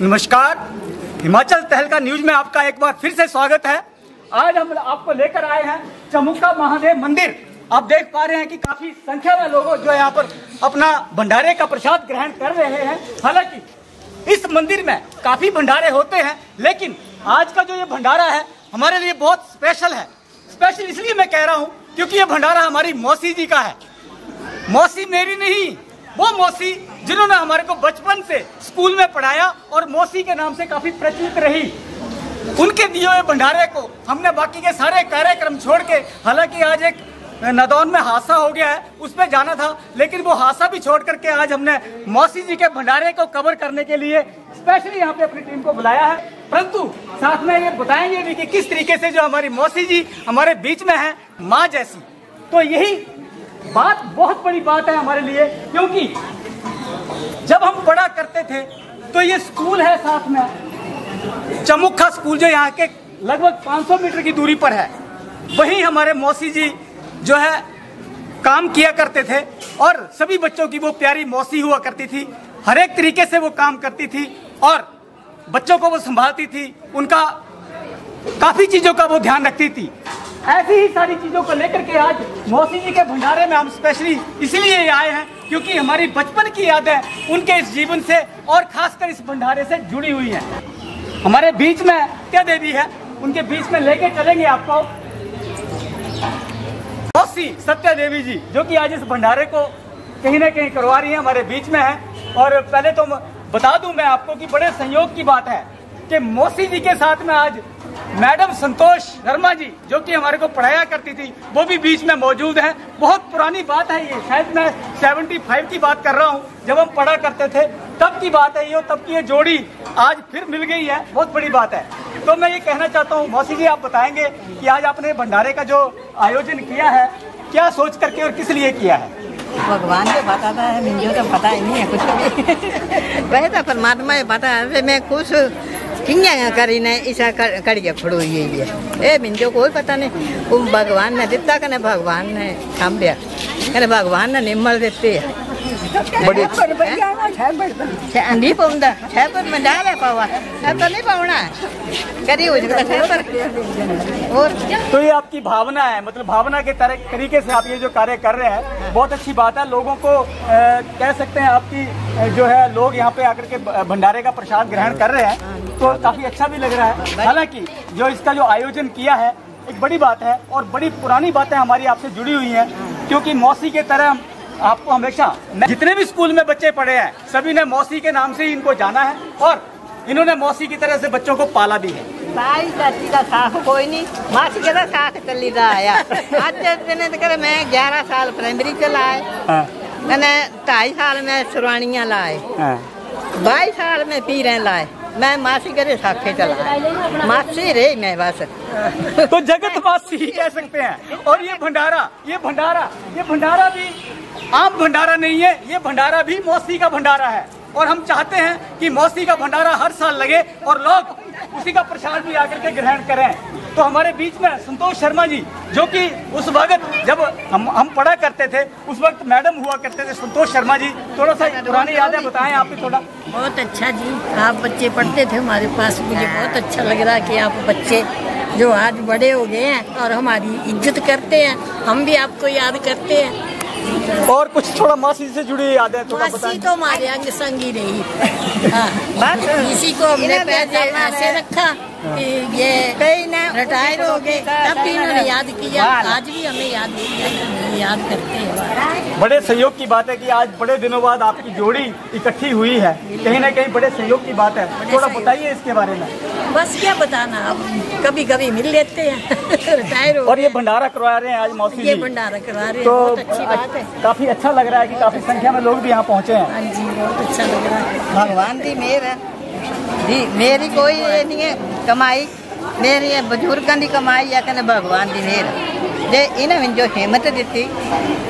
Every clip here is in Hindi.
नमस्कार, हिमाचल तहलका न्यूज में आपका एक बार फिर से स्वागत है। आज हम आपको लेकर आए हैं चमुक्का महादेव मंदिर। आप देख पा रहे हैं कि काफी संख्या में लोग जो यहाँ पर अपना भंडारे का प्रसाद ग्रहण कर रहे हैं। हालांकि इस मंदिर में काफी भंडारे होते हैं, लेकिन आज का जो ये भंडारा है हमारे लिए बहुत स्पेशल है। स्पेशल इसलिए मैं कह रहा हूँ क्योंकि ये भंडारा हमारी मौसी जी का है। मौसी मेरी नहीं, वो मौसी जिन्होंने हमारे को बचपन से स्कूल में पढ़ाया और मौसी के नाम से काफी प्रचलित रही। उनके दिए हुए भंडारे को हमने बाकी के सारे कार्यक्रम छोड़ के, हालांकि आज एक नदौन में हादसा हो गया है, उसमें जाना था, लेकिन वो हादसा भी छोड़ करके आज हमने मौसी जी के भंडारे को कवर करने के लिए स्पेशली यहाँ पे अपनी टीम को बुलाया है। परंतु साथ में ये बताएंगे भी कि किस तरीके से जो हमारी मौसी जी हमारे बीच में है, माँ जैसी। तो यही बात बहुत बड़ी बात है हमारे लिए, क्योंकि जब हम पढ़ा करते थे तो ये स्कूल है साथ में, चमुक्का स्कूल जो यहाँ के लगभग 500 मीटर की दूरी पर है। वहीं हमारे मौसी जी जो है काम किया करते थे और सभी बच्चों की वो प्यारी मौसी हुआ करती थी। हर एक तरीके से वो काम करती थी और बच्चों को वो संभालती थी, उनका काफी चीजों का वो ध्यान रखती थी। ऐसी ही सारी चीजों को लेकर के आज मौसी जी के भंडारे में हम स्पेशली इसलिए आए हैं क्योंकि हमारी बचपन की यादें उनके इस जीवन से और खासकर इस भंडारे से जुड़ी हुई हैं। हमारे बीच में सत्या देवी है, उनके बीच में लेके चलेंगे आपको। मौसी सत्या देवी जी जो कि आज इस भंडारे को कहीं ना कहीं करवा रही है, हमारे बीच में है। और पहले तो बता दूं मैं आपको कि बड़े संयोग की बात है कि मौसी जी के साथ में आज मैडम संतोष शर्मा जी जो कि हमारे को पढ़ाया करती थी, वो भी बीच में मौजूद हैं। बहुत पुरानी बात है ये, शायद मैं 75 की बात कर रहा हूँ, जब हम पढ़ा करते थे तब की बात है ये। तब की ये जोड़ी आज फिर मिल गई है, बहुत बड़ी बात है। तो मैं ये कहना चाहता हूँ मौसी जी, आप बताएंगे कि आज आपने भंडारे का जो आयोजन किया है, क्या सोच करके और किस लिए किया है? भगवान को पता था, मुझे तो पता ही नहीं है कुछ भी। वही तो परमात्मा को पता है। मैं कुछ किंया करी ने ऐसा कर के फड़ो ये है, मुझे कोई पता नहीं। वो भगवान ने दिता कने भगवान ने काम दिया, कने भगवान ने निम्मल देते है। बड़ी नहीं पाऊंगा 6 पर में डाले पावा, अब तो नहीं पाऊना करी हो जाएगा। और तो ये आपकी भावना है, मतलब भावना के तरीके से आप ये जो कार्य कर रहे हैं, बहुत अच्छी बात है। लोगों को कह सकते हैं आपकी जो है, लोग यहाँ पे आकर के भंडारे का प्रसाद ग्रहण कर रहे हैं, तो काफी अच्छा भी लग रहा है। हालांकि जो इसका जो आयोजन किया है एक बड़ी बात है और बड़ी पुरानी बातें हमारी आपसे जुड़ी हुई हैं, क्योंकि मौसी के तरह आपको हमेशा, जितने भी स्कूल में बच्चे पढ़े हैं सभी ने मौसी के नाम से ही इनको जाना है और इन्होंने मौसी की तरह से बच्चों को पाला भी है। भाई चाची का साख कोई नहीं, मासी के साख चली रहा आया। आज करे मैं 11 साल प्राइमरी चलाए, मैंने 2.5 साल में सुरानियाँ लाए, 22 साल में पीरें लाए। मैं मासी करे साखे चला, मासी रही मैं बस। तो जगत मासी ही कह सकते हैं। और ये भंडारा भी आम भंडारा नहीं है, ये भंडारा भी मौसी का भंडारा है। और हम चाहते हैं कि मौसी का भंडारा हर साल लगे और लोग उसी का प्रसाद भी आकर के ग्रहण करें। तो हमारे बीच में संतोष शर्मा जी जो कि उस वक्त जब हम पढ़ा करते थे उस वक्त मैडम हुआ करते थे, संतोष शर्मा जी, थोड़ा सा पुरानी यादें बताएं आप भी थोड़ा। बहुत अच्छा जी, आप बच्चे पढ़ते थे हमारे पास, मुझे बहुत अच्छा लग रहा है कि आप बच्चे जो आज बड़े हो गए हैं और हमारी इज्जत करते हैं, हम भी आपको याद करते हैं। और कुछ थोड़ा मौसी से जुड़ी यादें थोड़ा बताएं। मौसी तो हमारे अंग संगी रही। हाँ, बस इसी को हमने पैसे ऐसे रखा कि ये रिटायर हो गए, तब भी इन्होंने याद किया, आज भी हमें याद करते हैं। बड़े सहयोग की बात है कि आज बड़े दिनों बाद आपकी जोड़ी इकट्ठी हुई है, कहीं ना कहीं बड़े सहयोग की बात है। थोड़ा बताइए इसके बारे में। बस क्या बताना, अब कभी कभी मिल लेते हैं। रिटायर हो। और ये भंडारा करवा रहे हैं आज मौसी जी, ये भंडारा करवा रहे हैं, तो बहुत अच्छी बात है। काफी अच्छा लग रहा है कि काफी संख्या में लोग भी यहाँ पहुँचे हैं। हाँ जी, बहुत अच्छा लग रहा है। भगवान की मेहर है जी, मेरी कोई ये नहीं है कमाई, मेरी बुजुर्गों की कमाई है, कहने भगवान की मेहर जे इन्हें जो हिम्मत दी,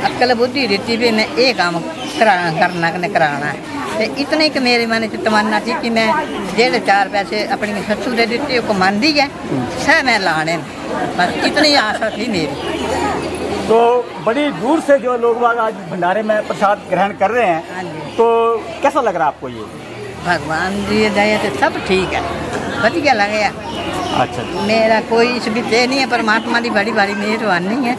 अक्ल बुद्धि दी भी मैं ये काम कराना है। तो इतने कि मेरी मन तमन्ना थी कि मैं जेड़े 4 पैसे अपनी ससू दे दिते कमांदी है, सह मैं लाने, बस इतनी आशा थी मेरी। तो बड़ी दूर से जो लोग आज भंडारे में प्रसाद ग्रहण कर रहे हैं, तो कैसा लग रहा है आपको? ये भगवान जी दया से सब ठीक है, बढ़िया लगे। अच्छा मेरा कोई इस भी ते नहीं है, परमात्मा की बड़ी बड़ी मेहरबानी है।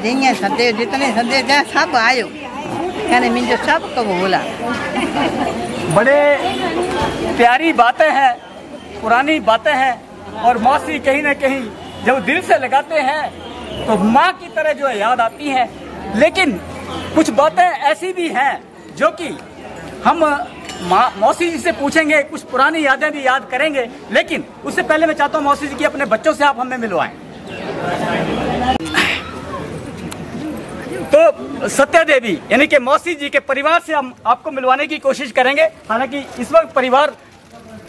जिन्हें सदे जितने सदे जाए सब आयो, कहने मुझे सब कबूल है। बड़े प्यारी बातें हैं, पुरानी बातें हैं, और मौसी कहीं ना कहीं जब दिल से लगाते हैं तो माँ की तरह जो है याद आती है। लेकिन कुछ बातें ऐसी भी हैं जो कि हम मौसी जी से पूछेंगे, कुछ पुरानी यादें भी याद करेंगे। लेकिन उससे पहले मैं चाहता हूँ मौसी जी की अपने बच्चों से आप हमें मिलवाएं। तो सत्या देवी यानी कि मौसी जी के परिवार से हम आपको मिलवाने की कोशिश करेंगे। हालांकि इस वक्त परिवार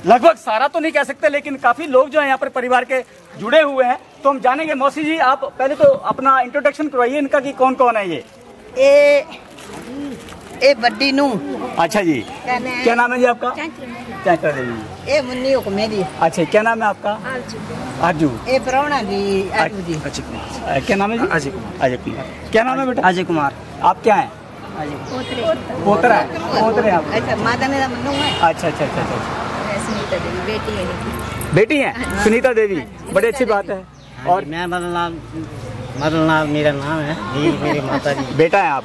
लगभग सारा तो नहीं कह सकते, लेकिन काफी लोग जो है यहाँ पर परिवार के जुड़े हुए हैं। तो हम जानेंगे मौसी जी, आप पहले तो अपना इंट्रोडक्शन करवाइए इनका कि कौन कौन है ये। ए बड्डी नू। अच्छा जी, क्या नाम है जी आपका? चाचा देवी। ए मुन्नी को मेरी। अच्छा, क्या नाम है आपका? आजू। ए प्रोणा जी आजू जी। अच्छा, क्या नाम है जी? अजय कुमार। अजय कुमार। क्या नाम है बेटा? अजय कुमार। आप क्या हैं? पोतरा है। पोतरे आप? अच्छा, माता ने मन्नू है। अच्छा अच्छा अच्छा अच्छा, सुनीता देवी बेटी है। बेटी हैं सुनीता देवी, बड़ी अच्छी बात है। और मैं मदन लाल मेरा नाम है, ये मेरी माता जी। बेटा है आप?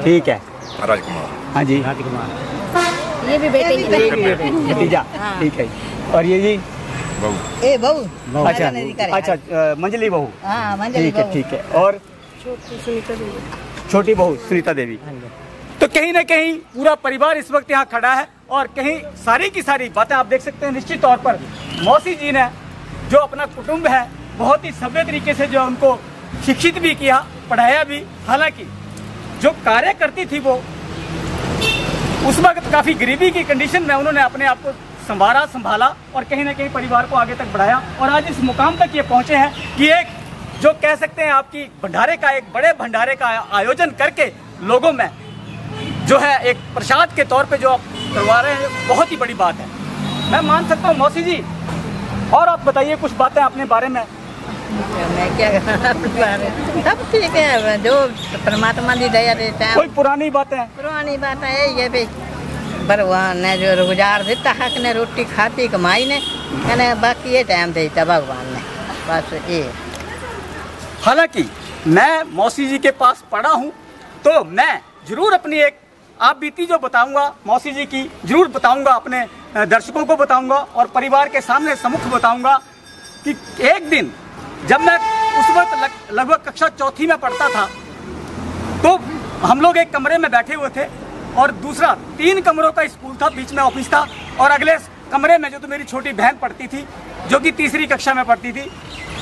ठीक है। राजकुमार। हाँ जी। राजकुमार। ये भी बेटे की भतीजा। ठीक है। और ये जी? बहू। ए बहू। अच्छा अच्छा, मंजली बहू। हाँ, मंजली ठीक है बहू। ठीक है। और छोटी बहू सुनीता देवी। तो कहीं ना कहीं पूरा परिवार इस वक्त यहाँ खड़ा है, और कहीं सारी की सारी बातें आप देख सकते हैं। निश्चित तौर पर मौसी जी ने जो अपना कुटुंब है बहुत ही सभ्य तरीके से जो उनको शिक्षित भी किया, पढ़ाया भी। हालांकि जो कार्य करती थी वो उस वक्त काफी गरीबी की कंडीशन में उन्होंने अपने आप को संभाला और कहीं ना कहीं परिवार को आगे तक बढ़ाया, और आज इस मुकाम तक ये पहुंचे हैं कि एक जो कह सकते हैं आपकी भंडारे का, एक बड़े भंडारे का आयोजन करके लोगों में जो है एक प्रसाद के तौर पे जो आप करवा रहे हैं, बहुत ही बड़ी बात है। मैं मान सकता हूँ मौसी जी, और आप बताइए कुछ बातें अपने बारे में। मैं क्या सब ठीक है, जो परमात्मा की दया देता है। कोई पुरानी बातें? पुरानी बात है ये भी, भगवान ने जो रोजगार देता हक ने, रोटी खाती कमाई ने, कहने बाकी ये टाइम देता भगवान ने, बस ये। हालांकि मैं मौसी जी के पास पढ़ा हूँ, तो मैं जरूर अपनी एक आप बीती जो बताऊंगा मौसी जी की, जरूर बताऊंगा, अपने दर्शकों को बताऊंगा और परिवार के सामने सम्मुख बताऊंगा कि एक दिन जब मैं उस वक्त लगभग कक्षा चौथी में पढ़ता था, तो हम लोग एक कमरे में बैठे हुए थे, और दूसरा 3 कमरों का स्कूल था, बीच में ऑफिस था, और अगले कमरे में जो तो मेरी छोटी बहन पढ़ती थी, जो कि तीसरी कक्षा में पढ़ती थी।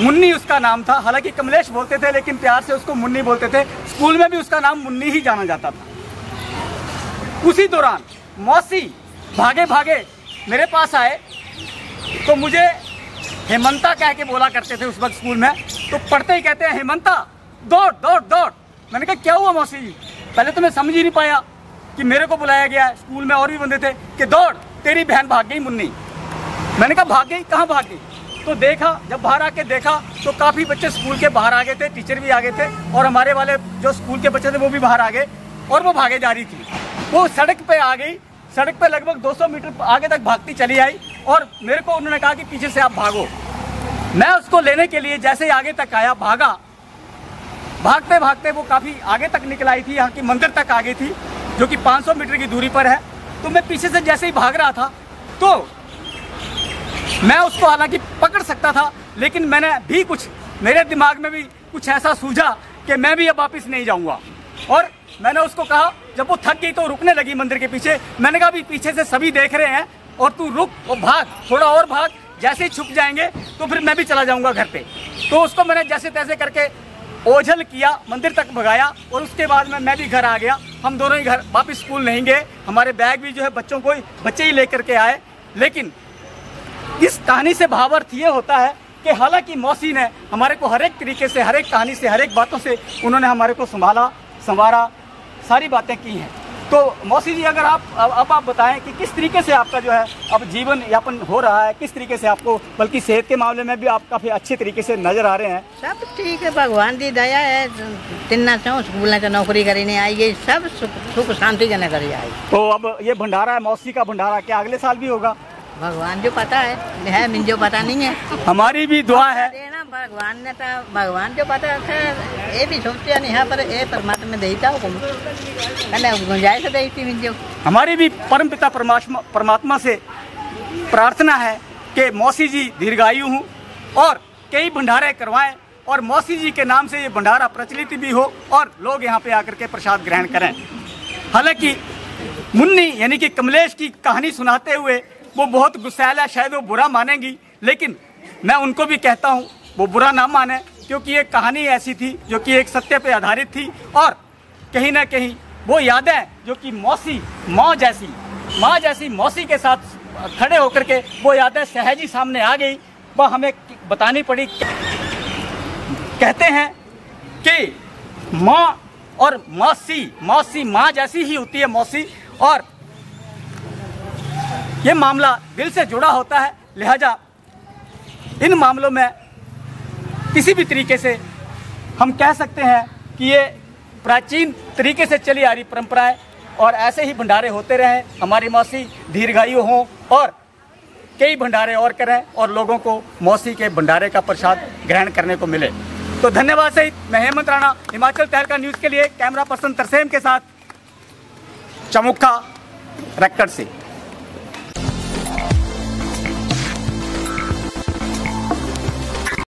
मुन्नी उसका नाम था, हालांकि कमलेश बोलते थे लेकिन प्यार से उसको मुन्नी बोलते थे। स्कूल में भी उसका नाम मुन्नी ही जाना जाता था। उसी दौरान मौसी भागे भागे मेरे पास आए, तो मुझे हेमंता कह के बोला करते थे उस वक्त स्कूल में। तो पढ़ते ही कहते हैं, हेमंता दौड़ दौड़ दौड़। मैंने कहा क्या हुआ मौसी जी? पहले तो मैं समझ ही नहीं पाया कि मेरे को बुलाया गया है। स्कूल में और भी बंदे थे कि दौड़, तेरी बहन भाग गई मुन्नी। मैंने कहा भाग गई? कहाँ भाग गई? तो देखा, जब बाहर आके देखा तो काफ़ी बच्चे स्कूल के बाहर आ गए थे, टीचर भी आ गए थे, और हमारे वाले जो स्कूल के बच्चे थे वो भी बाहर आ गए, और वो भागे जा रही थी। वो सड़क पे आ गई, सड़क पे लगभग 200 मीटर आगे तक भागती चली आई, और मेरे को उन्होंने कहा कि पीछे से आप भागो। मैं उसको लेने के लिए जैसे ही आगे तक आया, भागा, भागते भागते वो काफ़ी आगे तक निकल आई थी, यहाँ की मंदिर तक आ गई थी, जो कि 500 मीटर की दूरी पर है। तो मैं पीछे से जैसे ही भाग रहा था, तो मैं उसको हालांकि पकड़ सकता था, लेकिन मैंने भी कुछ, मेरे दिमाग में भी कुछ ऐसा सूझा कि मैं भी अब वापस नहीं जाऊंगा। और मैंने उसको कहा, जब वो थक गई तो रुकने लगी मंदिर के पीछे, मैंने कहा अभी पीछे से सभी देख रहे हैं और तू रुक और भाग, थोड़ा और भाग, जैसे ही छुप जाएंगे तो फिर मैं भी चला जाऊंगा घर पे। तो उसको मैंने जैसे तैसे करके ओझल किया, मंदिर तक भगाया, और उसके बाद में मैं भी घर आ गया। हम दोनों ही घर वापस स्कूल नहीं गए, हमारे बैग भी जो है बच्चे ही लेकर के आए। लेकिन इस कहानी से भावार्थ ये होता है कि हालांकि मौसी ने हमारे को हर एक तरीके से, हर एक कहानी से, हर एक बातों से उन्होंने हमारे को संवारा, सारी बातें की हैं। तो मौसी जी, अगर अब आप बताएं कि किस तरीके से आपका जो है अब जीवन यापन हो रहा है, किस तरीके से आपको, बल्कि सेहत के मामले में भी आप काफ़ी अच्छे तरीके से नजर आ रहे हैं। सब ठीक है, भगवान की दया है, तिन्ना चो स्कूल च नौकरी करी नहीं आई, ये सब सुख शांति जन करी आई। तो अब ये भंडारा है, मौसी का भंडारा, क्या अगले साल भी होगा? भगवान जो पता है मुझे पता नहीं है। हमारी भी दुआ है, देना भगवान ने, तो भगवान जो पता है ये भी सोचा नहीं है, पर ये परमात्मा देता गुंजाइश देती मुझे। हमारी भी परम पिता परमात्मा से प्रार्थना है कि मौसी जी दीर्घायु हूँ और कई भंडारे करवाएं और मौसी जी के नाम से ये भंडारा प्रचलित भी हो और लोग यहाँ पे आकर के प्रसाद ग्रहण करें। हालांकि मुन्नी यानी कि कमलेश की कहानी सुनाते हुए वो बहुत गुस्सैल है, शायद वो बुरा मानेंगी, लेकिन मैं उनको भी कहता हूँ वो बुरा ना माने, क्योंकि ये कहानी ऐसी थी जो कि एक सत्य पे आधारित थी और कहीं ना कहीं वो यादें जो कि मौसी माँ जैसी मौसी के साथ खड़े होकर के वो यादें सहज ही सामने आ गई, वह हमें बतानी पड़ी। कहते हैं कि माँ और मौसी माँ जैसी ही होती है मौसी, और ये मामला दिल से जुड़ा होता है, लिहाजा इन मामलों में किसी भी तरीके से हम कह सकते हैं कि ये प्राचीन तरीके से चली आ रही परंपरा है और ऐसे ही भंडारे होते रहे, हमारी मौसी दीर्घायु हों और कई भंडारे और करें और लोगों को मौसी के भंडारे का प्रसाद ग्रहण करने को मिले। तो धन्यवाद सहित मैं हेमंत राणा, हिमाचल तहलका न्यूज़ के लिए कैमरा पर्सन तरसेम के साथ चमुक्खा रक्कड़ से।